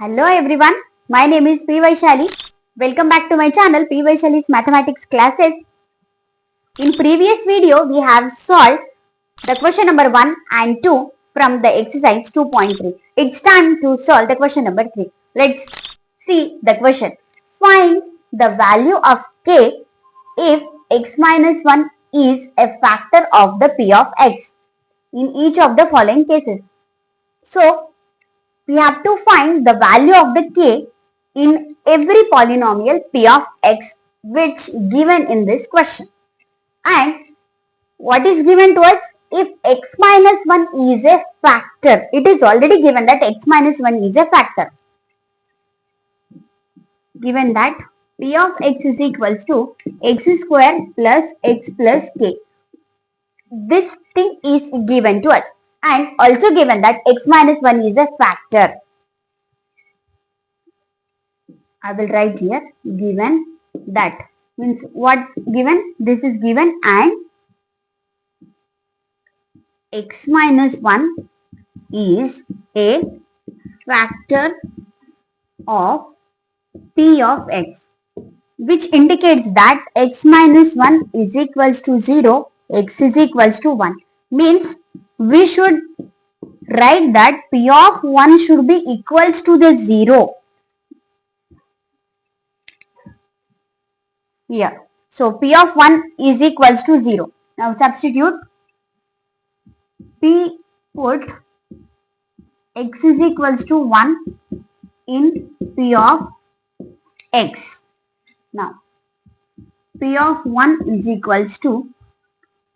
Hello everyone, my name is Vaishali. Welcome back to my channel Vaishali's Mathematics Classes. In previous video, we have solved the question number 1 and 2 from the exercise 2.3. It's time to solve the question number 3. Let's see the question. Find the value of k if x minus 1 is a factor of the p of x in each of the following cases. So, we have to find the value of the k in every polynomial p of x which given in this question. And what is given to us? If x minus 1 is a factor, it is already given that x minus 1 is a factor. Given that p of x is equals to x square plus x plus k. This thing is given to us. And also given that x minus 1 is a factor. I will write here given that means what given, this is given, and x minus 1 is a factor of p of x, which indicates that x minus 1 is equals to 0, x is equals to 1. Means we should write that p of 1 should be equals to the 0. Here. So, p of 1 is equals to 0. Now, substitute p, put x is equals to 1 in p of x. Now, p of 1 is equals to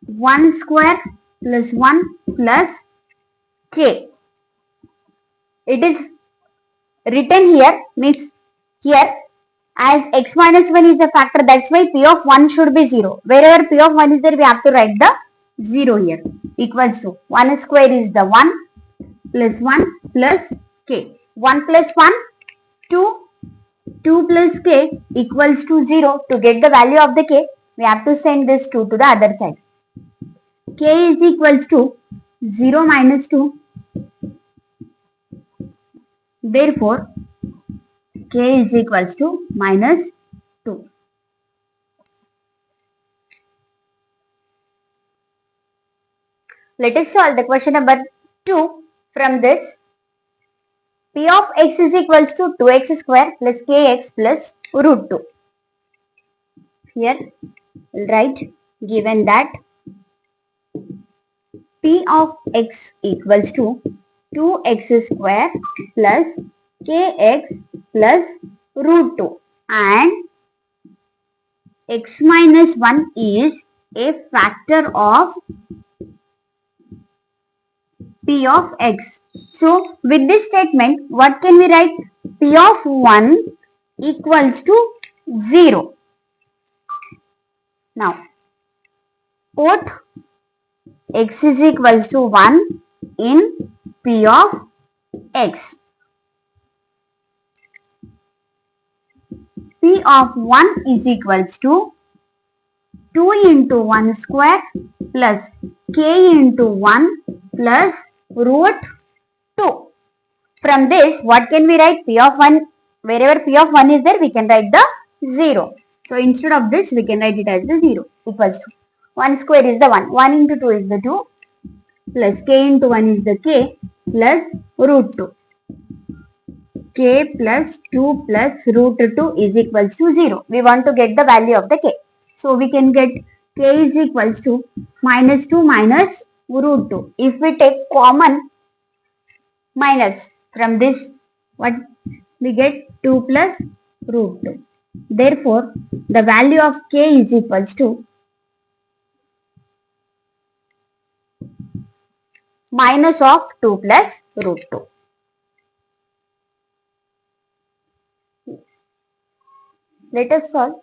1 square plus 1 plus k. It is written here, means here as x minus 1 is a factor, that's why p of 1 should be 0. Wherever p of 1 is there, we have to write the 0 here. Equals to 1 square is the 1 plus 1 plus k. 1 plus 1, 2. 2 plus k equals to 0. To get the value of the k, we have to send this 2 to the other side. K is equals to 0 minus 2. Therefore, k is equals to minus 2. Let us solve the question number 2 from this. P of x is equals to 2x square plus kx plus root 2. Here, we'll write given that P of x equals to 2x square plus kx plus root 2 and x minus 1 is a factor of p of x. So, with this statement, what can we write? P of 1 equals to 0. Now, put x is equals to 1 in p of x. P of 1 is equals to 2 into 1 square plus k into 1 plus root 2. From this, what can we write? P of 1, wherever p of 1 is there, we can write the 0. So, instead of this, we can write it as the 0 equals to 1 square is the 1. 1 into 2 is the 2 plus k into 1 is the k plus root 2. K plus 2 plus root 2 is equals to 0. We want to get the value of the k. So, we can get k is equals to minus 2 minus root 2. If we take common minus from this, what we get? 2 plus root 2. Therefore, the value of k is equals to minus of 2 plus root 2. Let us solve.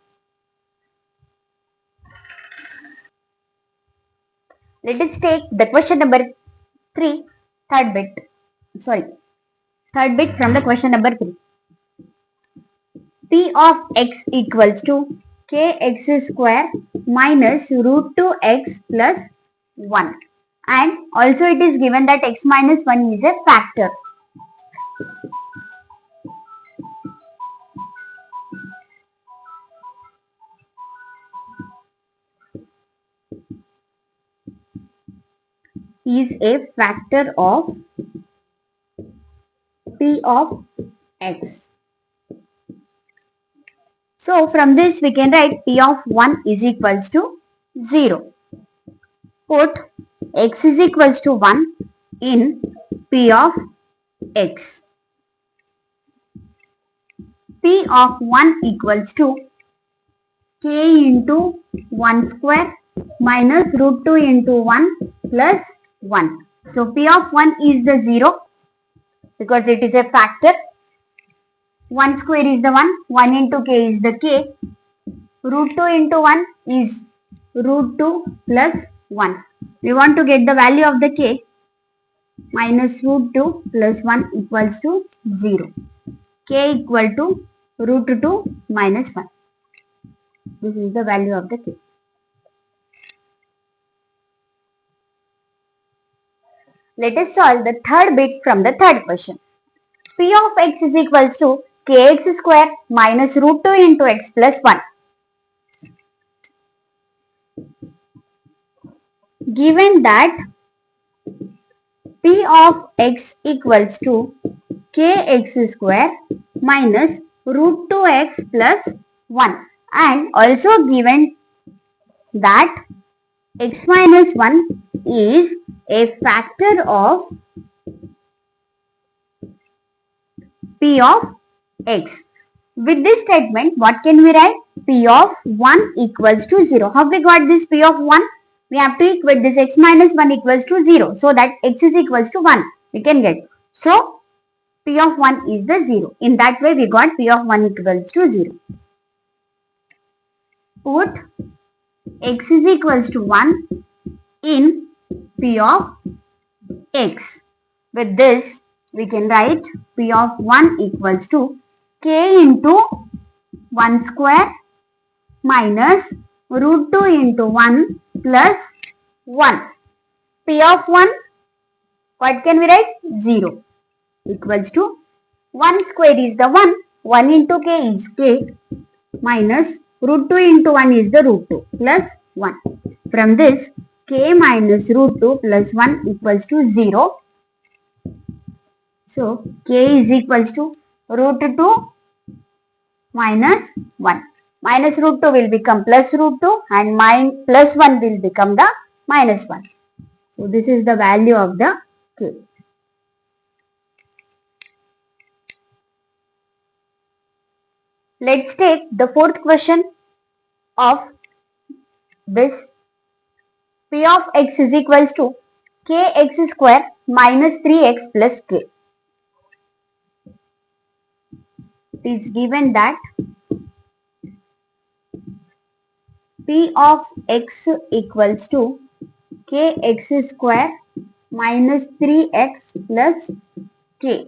Let us take the question number 3, third bit from the question number 3. P of x equals to kx square minus root 2x plus 1. And also it is given that x minus 1 is a factor. is a factor of p of x. So from this we can write p of 1 is equals to 0. Put x is equals to 1 in p of x. P of 1 equals to k into 1 square minus root 2 into 1 plus 1. So p of 1 is the 0 because it is a factor. 1 square is the 1, 1 into k is the k. Root 2 into 1 is root 2 plus 1. We want to get the value of the k. Minus root 2 plus 1 equals to 0. K equal to root 2 minus 1. This is the value of the k. Let us solve the third bit from the third question. P of x is equals to kx square minus root 2 into x plus 1. Given that P of x equals to kx square minus root 2x plus 1 and also given that x minus 1 is a factor of p of x. With this statement, what can we write? P of 1 equals to 0. How we got this p of 1? We have to equate this x minus 1 equals to 0. So that x is equals to 1. We can get. So, p of 1 is the 0. In that way, we got p of 1 equals to 0. Put x is equals to 1 in p of x. With this, we can write p of 1 equals to k into 1 square minus root 2 into 1 plus 1. P of 1, what can we write? 0 equals to 1 square is the 1. 1 into k is k minus root 2 into 1 is the root 2 plus 1. From this, k minus root 2 plus 1 equals to 0. So, k is equals to root 2 minus 1. Minus root 2 will become plus root 2 and plus 1 will become the minus 1. So, this is the value of the k. Let's take the fourth question of this. P of x is equals to kx square minus 3x plus k. It is given that P of x equals to kx square minus 3x plus k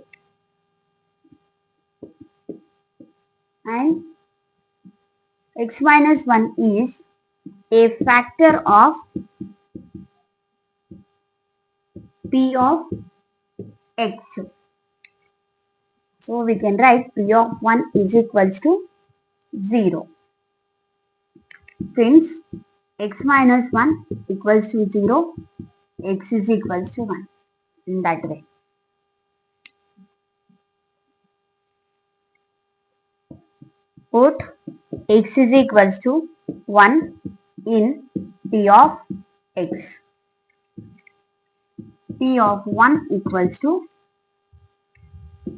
and x minus 1 is a factor of p of x. So we can write p of 1 is equals to 0. Since x minus 1 equals to 0, x is equals to 1 in that way. Put x is equals to 1 in p of x. P of 1 equals to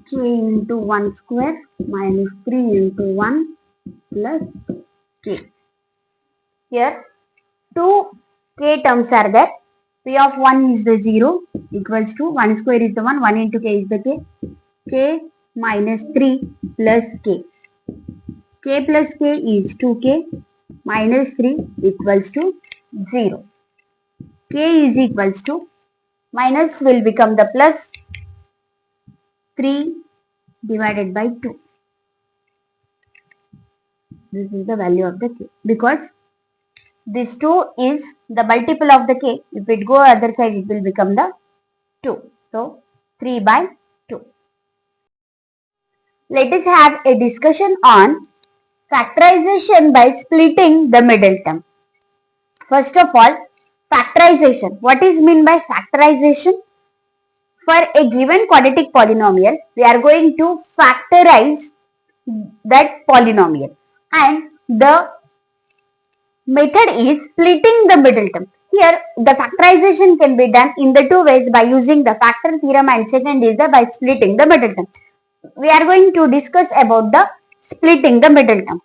k into 1 square minus 3 into 1 plus k. Here 2 k terms are there. P of 1 is the 0 equals to 1 square is the 1, 1 into k is the k. K minus 3 plus k. K plus k is 2k minus 3 equals to 0. K is equals to minus will become the plus 3 divided by 2. This is the value of the k because this 2 is the multiple of the k. If it go other side, it will become the 2. So, 3 by 2. Let us have a discussion on factorization by splitting the middle term. First of all, factorization. What is meant by factorization? For a given quadratic polynomial, we are going to factorize that polynomial, and the method is splitting the middle term. Here, the factorization can be done in the two ways, by using the factor theorem, and second is by splitting the middle term. We are going to discuss about the splitting the middle term.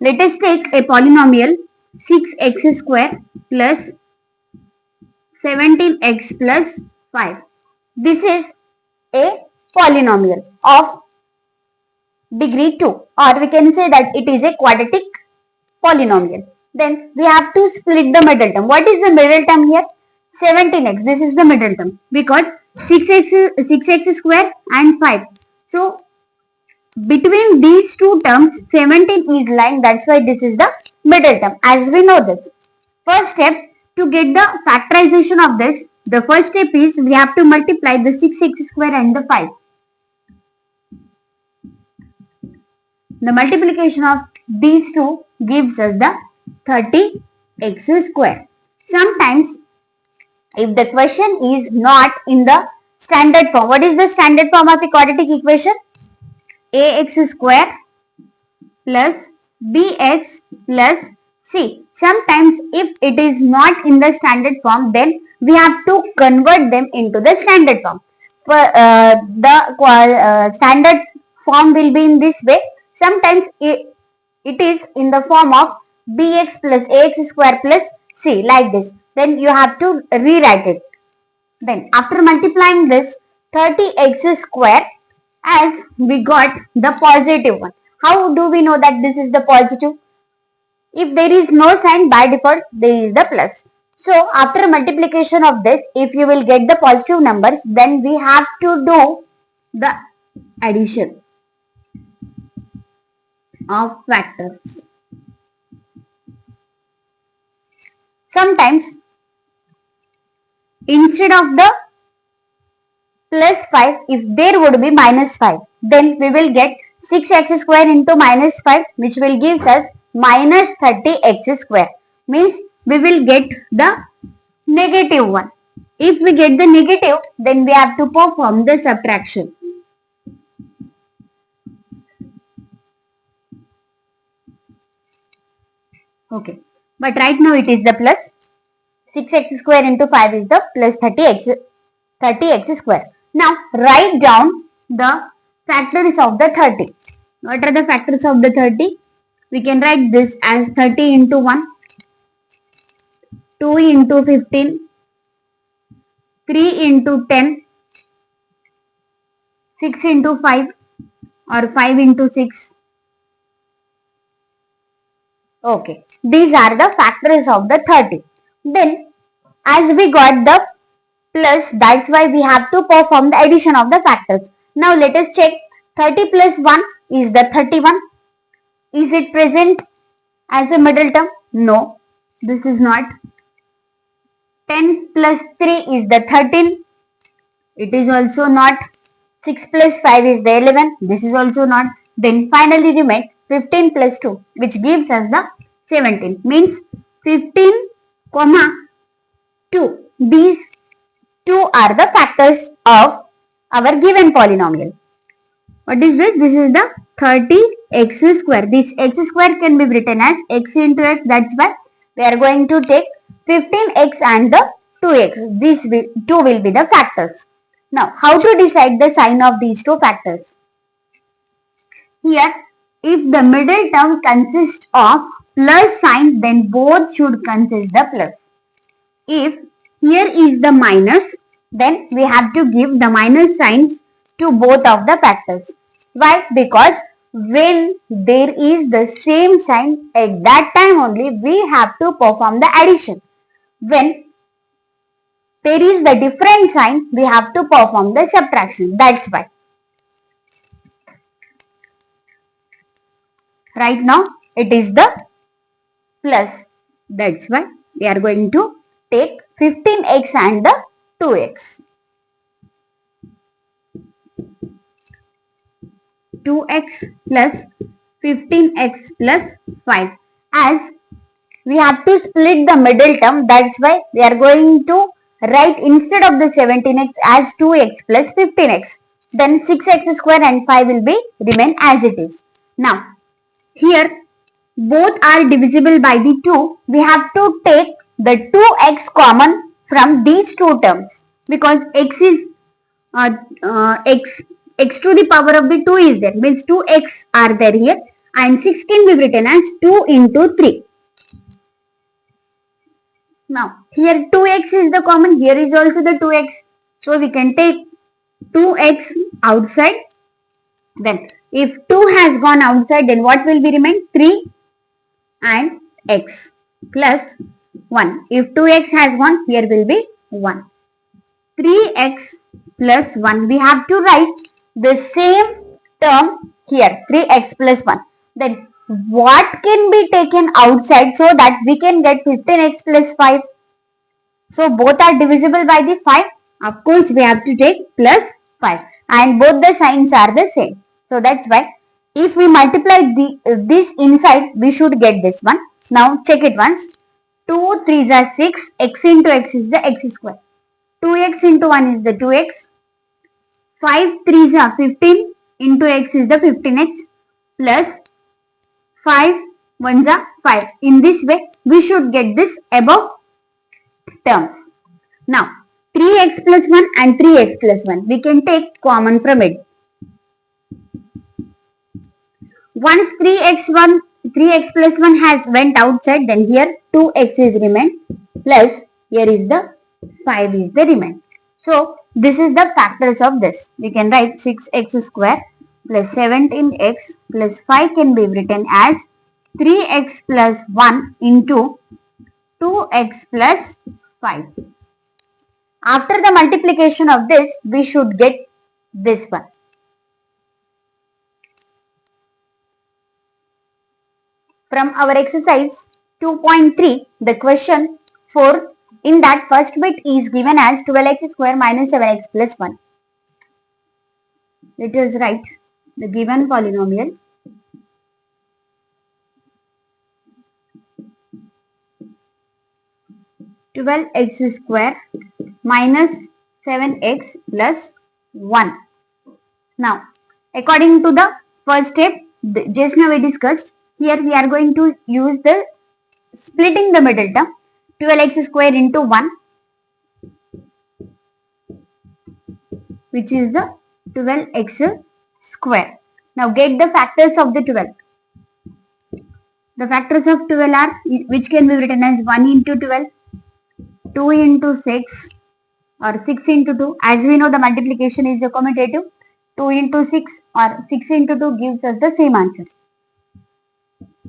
Let us take a polynomial 6x square plus 17x plus 5. This is a polynomial of degree 2, or we can say that it is a quadratic polynomial. Then we have to split the middle term. What is the middle term here? 17x. This is the middle term. We got 6x square and 5. So between these two terms, 17 is lying. That's why this is the middle term. As we know this. First step, to get the factorization of this, the first step is we have to multiply the 6x square and the 5. The multiplication of these two gives us the 30x square. Sometimes if the question is not in the standard form, what is the standard form of a quadratic equation? Ax square plus bx plus c. Sometimes if it is not in the standard form, then we have to convert them into the standard form. For the standard form will be in this way. Sometimes it is in the form of bx plus ax square plus c, like this. Then you have to rewrite it. Then after multiplying this 30x square, as we got the positive one. How do we know that this is the positive? If there is no sign, by default there is the plus. So after multiplication of this, if you will get the positive numbers, then we have to do the addition of factors. Sometimes instead of the plus 5, if there would be minus 5, then we will get 6x square into minus 5, which will give us minus 30x square. Means we will get the negative one. If we get the negative, then we have to perform the subtraction. Okay. But right now it is the plus. 6x square into 5 is the plus 30x square. Now write down the factors of the 30. What are the factors of the 30? We can write this as 30 into 1, 2 into 15, 3 into 10, 6 into 5, or 5 into 6. Okay, these are the factors of the 30. Then as we got the plus, that's why we have to perform the addition of the factors. Now let us check. 30 plus 1 is the 31. Is it present as a middle term? No, this is not. 10 plus 3 is the 13. It is also not. 6 plus 5 is the 11. This is also not. Then finally remain 15 plus 2, which gives us the 17. Means 15, 2. These two are the factors of our given polynomial. What is this? This is the 30x square. This x square can be written as x into x. That's why we are going to take 15x and the 2x. These two will be the factors. Now, how to decide the sign of these two factors? Here, if the middle term consists of plus sign, then both should consist the plus. If here is the minus, then we have to give the minus signs to both of the factors. Why? Because when there is the same sign, at that time only we have to perform the addition. When there is the different sign, we have to perform the subtraction. That's why. Right now it is the plus. That's why we are going to take 15x and the 2x. 2x plus 15x plus 5. As we have to split the middle term. That's why we are going to write instead of the 17x as 2x plus 15x. Then 6x square and 5 will be remain as it is. Now here both are divisible by the 2. We have to take the 2x common from these two terms because x is x to the power of the 2 is there, means 2x are there here, and 6 can be written as 2 into 3. Now here 2x is the common, here is also the 2x, so we can take 2x outside. Then if 2 has gone outside, then what will be remain? 3 and x plus 1. If 2x has gone, here will be 1. 3x plus 1. We have to write the same term here, 3x plus 1. Then what can be taken outside so that we can get 15x plus 5? So both are divisible by the 5. Of course, we have to take plus 5. And both the signs are the same. So that's why if we multiply this inside, we should get this one. Now check it once. 2 3s are 6. X into x is the x square. 2x into 1 is the 2x. 5 3s are 15 into x is the 15x plus 5 1s are 5. In this way, we should get this above term. Now 3x plus 1 and 3x plus 1, we can take common from it. Once 3x plus 1 has went outside, then here 2x is remain plus here is the 5 is the remain. So this is the factors of this. We can write 6x square plus 17x plus 5 can be written as 3x plus 1 into 2x plus 5. After the multiplication of this, we should get this one. From our exercise 2.3, the question 4, in that first bit is given as 12x square minus 7x plus 1. Let us write the given polynomial. (12x square minus 7x plus 1). Now, according to the first step, just now we discussed, here we are going to use the splitting the middle term, 12x square into 1, which is the 12x square. Now get the factors of the 12. The factors of 12 are, which can be written as 1 into 12, 2 into 6 or 6 into 2. As we know, the multiplication is the commutative. 2 into 6 or 6 into 2 gives us the same answer.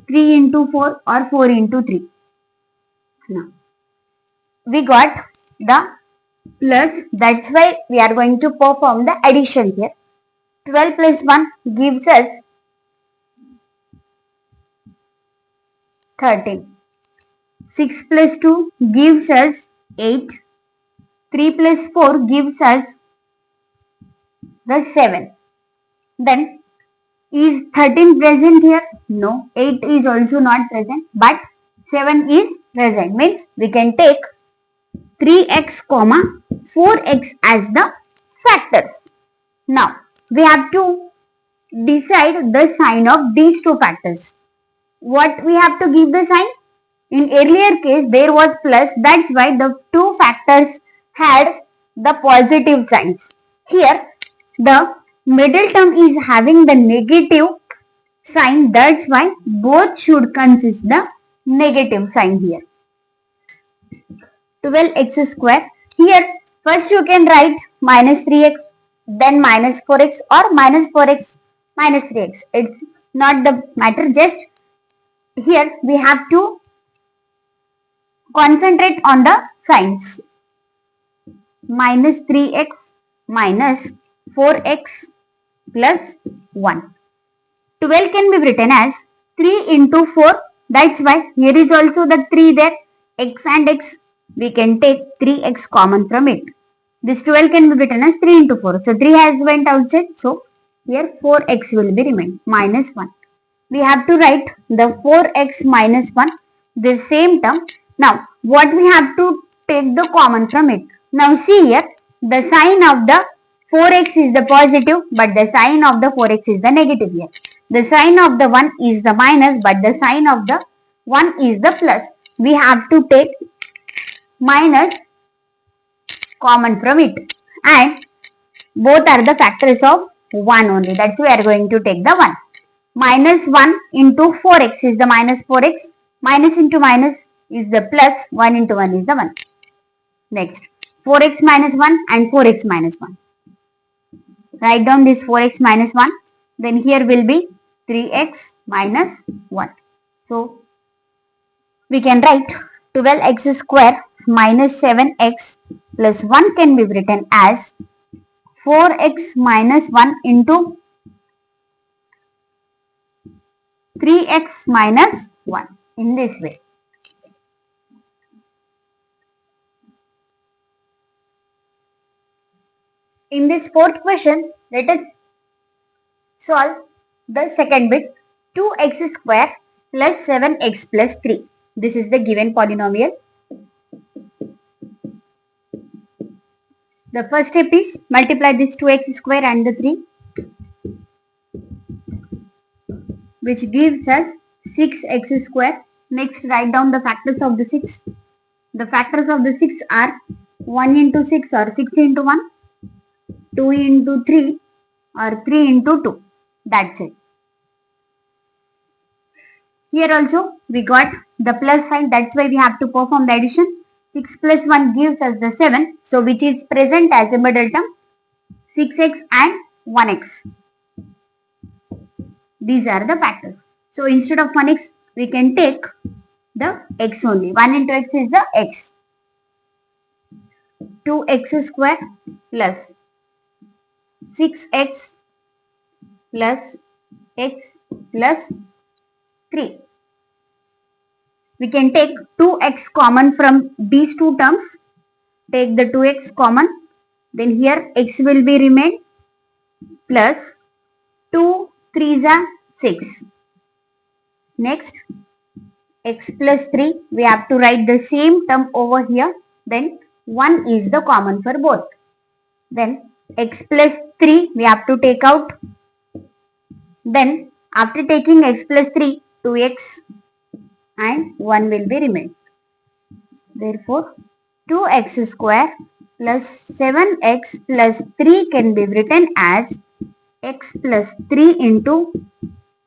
3 into 4 or 4 into 3. Now, we got the plus, that's why we are going to perform the addition here. 12 plus 1 gives us 13. 6 plus 2 gives us 8. 3 plus 4 gives us the 7. Then is 13 present here? No. 8 is also not present, but 7 is present. Means we can take 3x comma 4x as the factors. Now we have to decide the sign of these two factors. What we have to give the sign? In earlier case there was plus, that's why the two factors had the positive signs. Here the middle term is having the negative sign, that's why both should consist the negative sign here. 12x square. Here first you can write minus 3x, then minus 4x or minus 4x minus 3x. It's not the matter, just here we have to concentrate on the signs. Minus 3x minus 4x plus 1. 12 can be written as 3 into 4. That's why here is also the 3 there. X and x, we can take 3x common from it. This 12 can be written as 3 into 4. So 3 has went outside. So here 4x will be remain minus 1. We have to write the 4x minus 1. the same term. Now, what we have to take the common from it. Now, see here, the sign of the 4x is the positive, but the sign of the 4x is the negative here. The sign of the 1 is the minus, but the sign of the 1 is the plus. We have to take minus common from it, and both are the factors of 1 only. That's why we are going to take the 1. Minus 1 into 4x is the minus 4x. Minus into minus is the plus. 1 into 1 is the 1. Next, 4x minus 1 and 4x minus 1. Write down this 4x minus 1. Then here will be 3x minus 1. So, we can write 12x square minus 7x plus 1 can be written as 4x minus 1 into 3x minus 1 in this way. In this fourth question, let us solve the second bit. 2x square plus 7x plus 3. This is the given polynomial. The first step is multiply this 2x square and the 3, which gives us 6x square. Next, write down the factors of the 6. The factors of the 6 are 1 into 6 or 6 into 1, 2 into 3 or 3 into 2. That's it. Here also we got the plus sign. That's why we have to perform the addition. 6 plus 1 gives us the 7. So which is present as a middle term. 6x and 1x. These are the factors. So instead of 1x, we can take the x only. 1 into x is the x. 2x square plus 6x plus x plus 3. We can take 2x common from these two terms. Take the 2x common. Then here x will be remain plus 2 3s are 6. Next, x plus 3. We have to write the same term over here. Then 1 is the common for both. Then x plus 3 we have to take out. Then after taking x plus 3, 2x and 1 will be remain. Therefore, 2x square plus 7x plus 3 can be written as x plus 3 into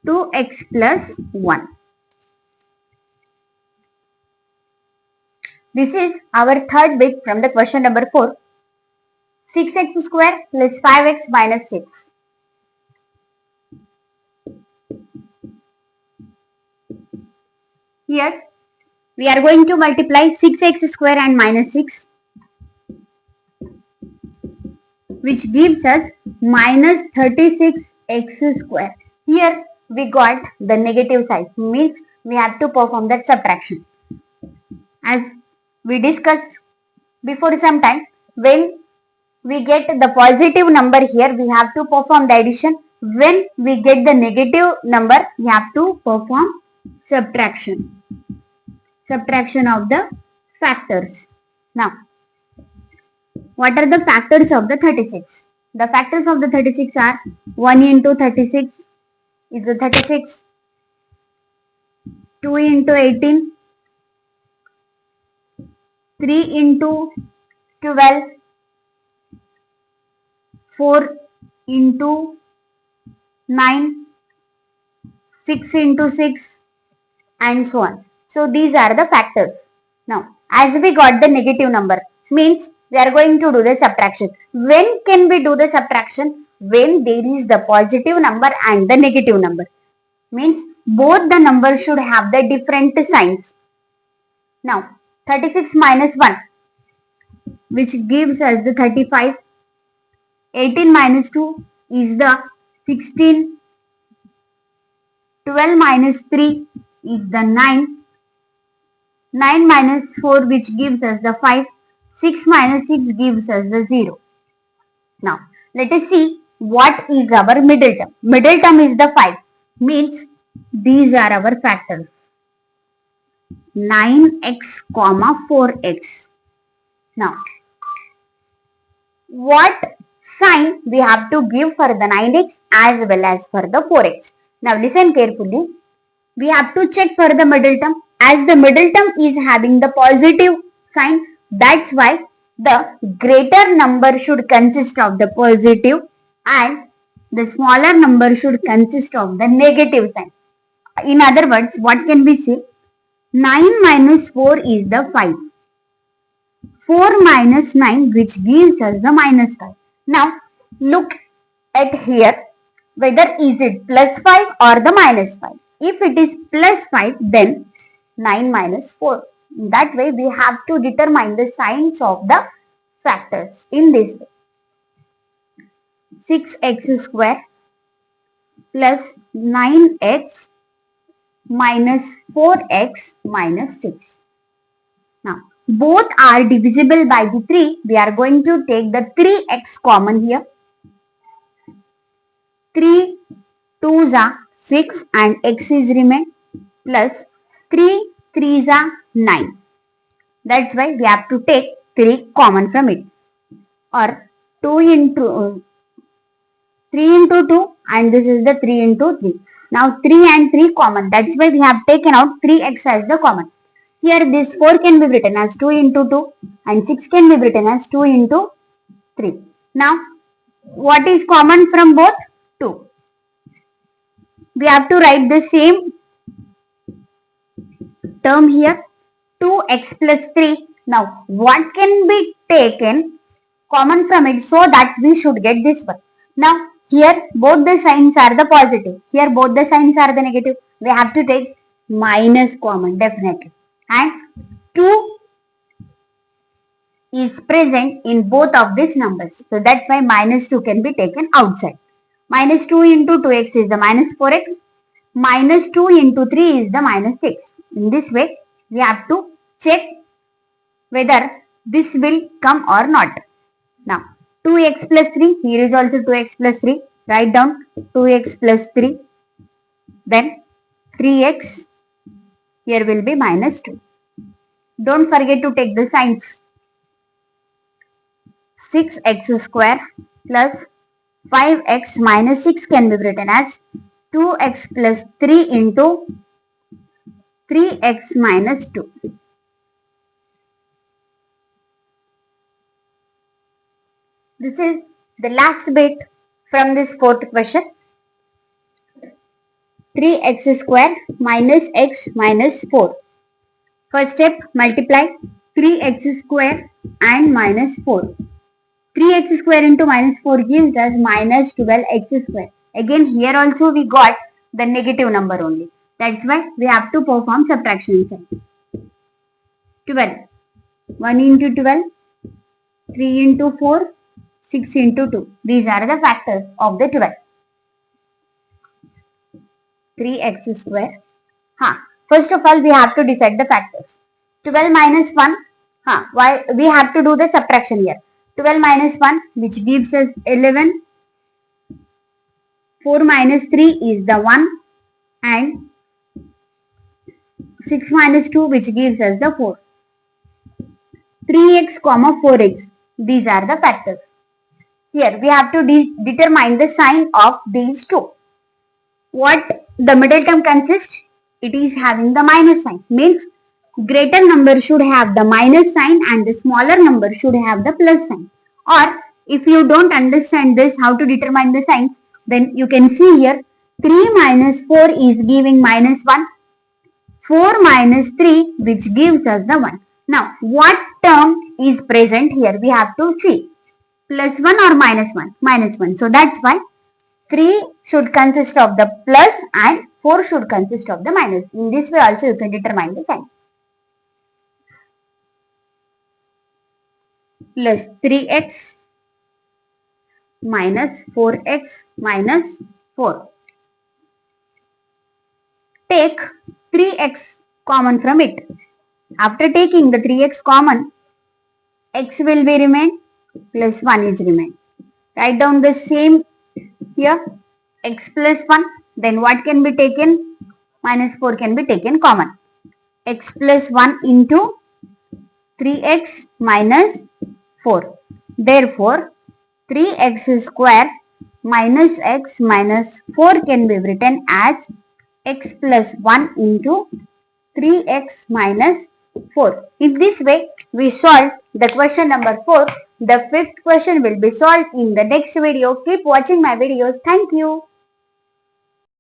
2x plus 1. This is our third bit from the question number 4. 6x square plus 5x minus 6. Here we are going to multiply 6x square and minus 6, which gives us minus 36x square. Here we got the negative side, means we have to perform that subtraction. As we discussed before some time, when we get the positive number here, we have to perform the addition. When we get the negative number, we have to perform subtraction. Subtraction of the factors. Now, what are the factors of the 36? The factors of the 36 are 1 into 36 is the 36, 2 into 18, 3 into 12, 4 into 9, 6 into 6 and so on. So these are the factors. Now, as we got the negative number, means we are going to do the subtraction. When can we do the subtraction? When there is the positive number and the negative number. Means both the numbers should have the different signs. Now, 36 minus 1, which gives us the 35. 18 minus 2 is the 16. 12 minus 3 is the 9. 9 minus 4, which gives us the 5. 6 minus 6 gives us the 0. Now, let us see what is our middle term. Middle term is the 5. Means these are our factors. 9x comma 4x. Now, what sign we have to give for the 9x as well as for the 4x? Now, listen carefully. We have to check for the middle term. As the middle term is having the positive sign, that's why the greater number should consist of the positive and the smaller number should consist of the negative sign. In other words, what can we say? 9 minus 4 is the 5. 4 minus 9 which gives us the minus 5. Now look at here whether is it plus 5 or the minus 5. If it is plus 5 then 9 minus 4. That way we have to determine the signs of the factors in this way. 6x square plus 9x minus 4x minus 6. Now, both are divisible by the 3. We are going to take the 3x common here. 3 2s are 6 and x is remain plus 3 3s are 9. That's why we have to take 3 common from it. Or 2 into 3 into 2 and this is the 3 into 3. Now 3 and 3 common. That's why we have taken out 3x as the common. Here this 4 can be written as 2 into 2 and 6 can be written as 2 into 3. Now what is common from both? 2. We have to write the same term here, 2x plus 3. Now what can be taken common from it so that we should get this one? Now here both the signs are the positive. Here both the signs are the negative. We have to take minus common definitely. And 2 is present in both of these numbers. So that's why minus 2 can be taken outside. Minus 2 into 2x is the minus 4x. Minus 2 into 3 is the minus 6. In this way, we have to check whether this will come or not. Now, 2x plus 3. Here is also 2x plus 3. Write down 2x plus 3. Then 3x. Here will be minus 2. Don't forget to take the signs. 6x square plus 5x minus 6 can be written as 2x plus 3 into 3x minus 2. This is the last bit from this fourth question. 3x square minus x minus 4. First step, multiply 3x square and minus 4. 3x square into minus 4 gives us minus 12x square. Again here also we got the negative number only. That's why we have to perform subtraction inside. 12. 1 into 12. 3 into 4. 6 into 2. These are the factors of the 12. 3x square. First of all we have to decide the factors. 12 minus 1. Why we have to do the subtraction here. 12 minus 1 which gives us 11. 4 minus 3 is the 1 and 6 minus 2 which gives us the 4. 3x comma 4x. These are the factors. Here we have to determine the sign of these two. What the middle term consists? It is having the minus sign. Means greater number should have the minus sign and the smaller number should have the plus sign. Or if you don't understand this how to determine the signs, then you can see here 3 minus 4 is giving minus 1. 4 minus 3 which gives us the 1. Now what term is present here? We have to see. Plus 1 or minus 1? Minus 1. So that's why 3 should consist of the plus and 4 should consist of the minus. In this way also you can determine the sign. Plus 3x minus 4x minus 4. Take 3x common from it. After taking the 3x common, x will be remain plus 1 is remain. Write down the same here, x plus 1. Then what can be taken? Minus 4 can be taken common. x plus 1 into 3x minus 4. Therefore, 3x square minus x minus 4 can be written as x plus 1 into 3x minus 4. In this way, we solve the question number 4. The fifth question will be solved in the next video. Keep watching my videos. Thank you.